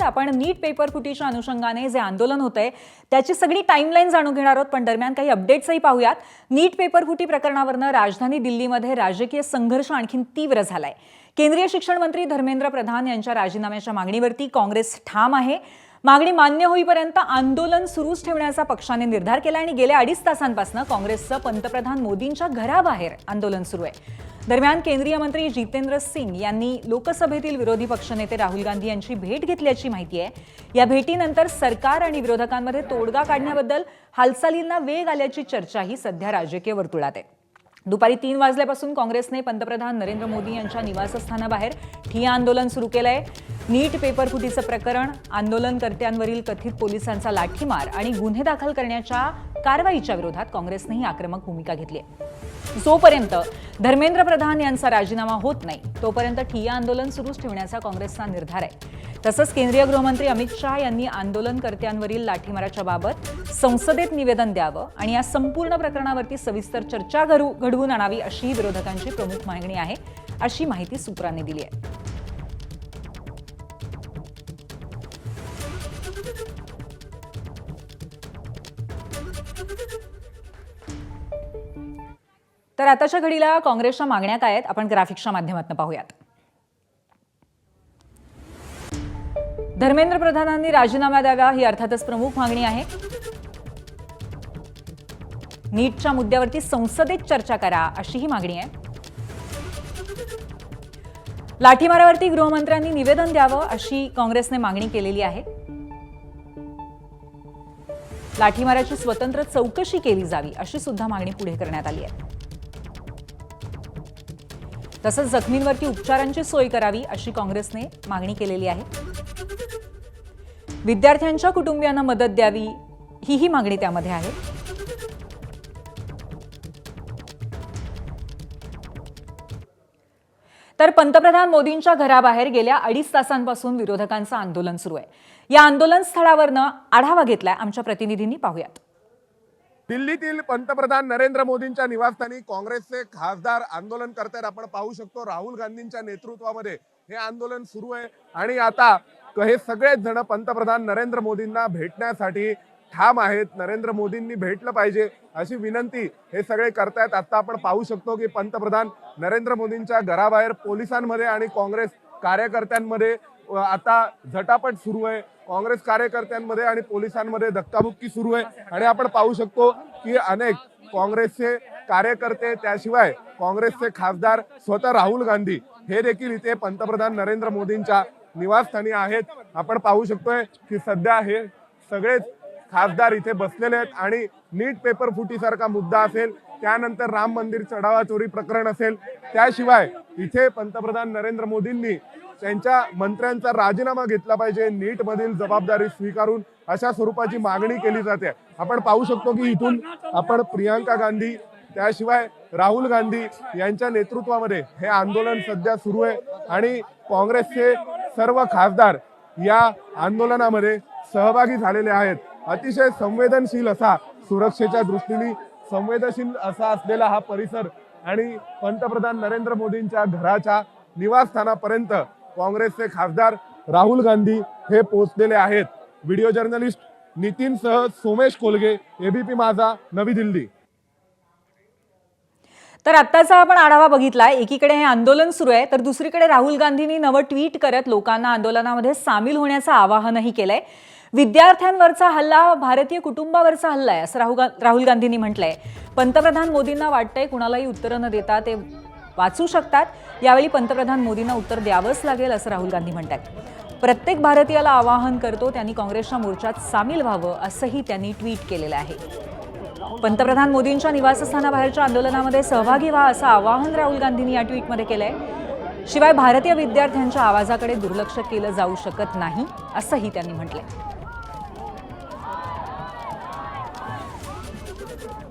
आपण नीट पेपर फुटीच्या अनुषंगाने जे आंदोलन होतंय त्याची सगळी टाइमलाईन जाणून घेणार आहोत, पण दरम्यान काही अपडेट्सही पाहूयात। नीट पेपर फुटी प्रकरणावरनं राजधानी दिल्लीमध्ये राजकीय संघर्ष आणखी तीव्र झालाय। केंद्रीय शिक्षण मंत्री धर्मेंद्र प्रधान यांच्या राजीनाम्याच्या मागणीवरती काँग्रेस ठाम आहे। मागणी मान्य होईपर्यंत आंदोलन सुरूच ठेवण्याचा पक्षाने निर्धार केला आणि गेल्या 2.5 तासांपासून काँग्रेसचं पंतप्रधान मोदींच्या घराबाहेर आंदोलन सुरू आहे। दरम्यान केंद्रीय मंत्री जितेंद्र सिंग यांनी लोकसभेतील विरोधी पक्षनेते राहुल गांधी यांची भेट घेतल्याची माहिती आहे। या भेटीनंतर सरकार आणि विरोधकांमध्ये तोडगा काढण्याबद्दल हालचालींना वेग आल्याची चर्चाही सध्या राजकीय वर्तुळात आहे। दुपारी 3 वाजल्यापासून काँग्रेसने पंतप्रधान नरेंद्र मोदी यांच्या निवासस्थानाबाहेर ठिय्या आंदोलन सुरू केलंय। नीट पेपर फुटीचं प्रकरण, आंदोलनकर्त्यांवरील कथित पोलिसांचा लाठीमार आणि गुन्हे दाखल करण्याच्या कारवाईच्या विरोधात काँग्रेसनेही आक्रमक भूमिका घेतली आहे। जोपर्यंत धर्मेंद्र प्रधान यांचा राजीनामा होत नाही तोपर्यंत ठिय्या आंदोलन सुरूच ठेवण्याचा काँग्रेसचा निर्धार आहे। तसंच केंद्रीय गृहमंत्री अमित शाह यांनी आंदोलनकर्त्यांवरील लाठीमाराच्या बाबत संसदेत निवेदन द्यावं आणि या संपूर्ण प्रकरणावरती सविस्तर चर्चा घडवून आणावी अशी विरोधकांची प्रमुख मागणी आहे, अशी माहिती सूत्रांनी दिली आहे। तर आताच्या घडीला काँग्रेसच्या मागण्या काय आहेत आपण ग्राफिक्सच्या माध्यमातून पाहूयात। धर्मेंद्र प्रधानांनी राजीनामा द्यावा ही अर्थातच प्रमुख मागणी आहे। नीटच्या मुद्द्यावरती संसदेत चर्चा करा अशी ही मागणी आहे। लाठीमारावरती गृहमंत्र्यांनी निवेदन द्यावं अशी काँग्रेसने मागणी केलेली आहे। लाठीमाराची स्वतंत्र चौकशी केली जावी अशी सुद्धा मागणी पुढे करण्यात आली आहे। तसंच जखमींवरती उपचारांची सोय करावी अशी काँग्रेसने मागणी केलेली आहे। विद्यार्थ्यांच्या कुटुंबियांना मदत द्यावी ही मागणी त्यामध्ये आहे। तर पंतप्रधान मोदींच्या घराबाहेर गेल्या 2.5 तासांपासून विरोधकांचं आंदोलन सुरू आहे। या आंदोलन स्थळावरनं आढावा घेतलाय आमच्या प्रतिनिधींनी, पाहूयात। दिल्लीतील पंतप्रधान नरेंद्र मोदींच्या निवासस्थानी काँग्रेसचे खासदार आंदोलन करतायत। आपण पाहू शकतो राहुल गांधींच्या नेतृत्वामध्ये हे आंदोलन सुरू आहे आणि आता हे सगळेच जण पंतप्रधान नरेंद्र मोदींना भेटण्यासाठी ठाम आहेत। नरेंद्र मोदींनी भेटलं पाहिजे अशी विनंती हे सगळे करतायत। आता आपण पाहू शकतो की पंतप्रधान नरेंद्र मोदींच्या घराबाहेर पोलिसांमध्ये आणि काँग्रेस कार्यकर्त्यांमध्ये आता झटापट सुरू आहे। काँग्रेस कार्यकर्त्यांमध्ये आणि पोलिसांमध्ये धक्काबुक्की सुरू आहे आणि आपण पाहू शकतो की अनेक काँग्रेसचे कार्यकर्ते त्याशिवाय काँग्रेसचे खासदार स्वतः राहुल गांधी हे देखील इथे पंतप्रधान नरेंद्र मोदींच्या निवासस्थानी आहेत। आपण पाहू शकतोय की सध्या हे सगळेच खासदार इथे बसलेले आहेत आणि नीट पेपर फुटीसारखा मुद्दा असेल, त्यानंतर राम मंदिर चढावा चोरी प्रकरण असेल, त्याशिवाय इथे पंतप्रधान नरेंद्र मोदींनी त्यांच्या मंत्र्यांचा राजीनामा घेतला पाहिजे, नीट मधील जबाबदारी स्वीकारून अशा स्वरूपाची मागणी केली जाते। आपण पाहू शकतो की इथून आपण प्रियंका गांधी त्याशिवाय राहुल गांधी यांच्या नेतृत्वामध्ये हे आंदोलन सध्या सुरू आहे आणि काँग्रेसचे सर्व खासदार या आंदोलनामध्ये सहभागी झालेले आहेत। अतिशय संवेदनशील असा, सुरक्षेच्या दृष्टीने संवेदनशील असा असलेला हा परिसर आणि पंतप्रधान नरेंद्र मोदींच्या घराच्या निवासस्थानापर्यंत काँग्रेसचे खासदार राहुल गांधी हे पोहोचलेले आहेत। व्हिडिओ जर्नलिस्ट नितीनसह सोमेश कोलगे, एबीपी माझा, नवी दिल्ली। तर आत्ताचा आपण आढावा बघितलाय। एकीकडे हे आंदोलन सुरू आहे तर दुसरीकडे राहुल गांधींनी नवं ट्विट करत लोकांना आंदोलनामध्ये सामील होण्याचं आवाहनही केलंय। विद्यार्थ्यांवरचा हल्ला भारतीय कुटुंबावरचा हल्ला आहे असं राहुल गांधींनी म्हटलंय। पंतप्रधान मोदींना वाटतंय कुणालाही उत्तरं न देता ते वाचू शकतात, यावेळी पंतप्रधान मोदींना उत्तर द्यावंच लागेल असं राहुल गांधी म्हणतात। प्रत्येक भारतीयाला आवाहन करतो त्यांनी काँग्रेसच्या मोर्चात सामील व्हावं असंही त्यांनी ट्विट केलेलं आहे। पंतप्रधान मोदींच्या निवासस्थानाबाहेरच्या आंदोलनामध्ये सहभागी व्हा असं आवाहन राहुल गांधींनी या ट्विटमध्ये केलंय। शिवाय भारतीय विद्यार्थ्यांच्या आवाजाकडे दुर्लक्ष केलं जाऊ शकत नाही असंही त्यांनी म्हटलंय।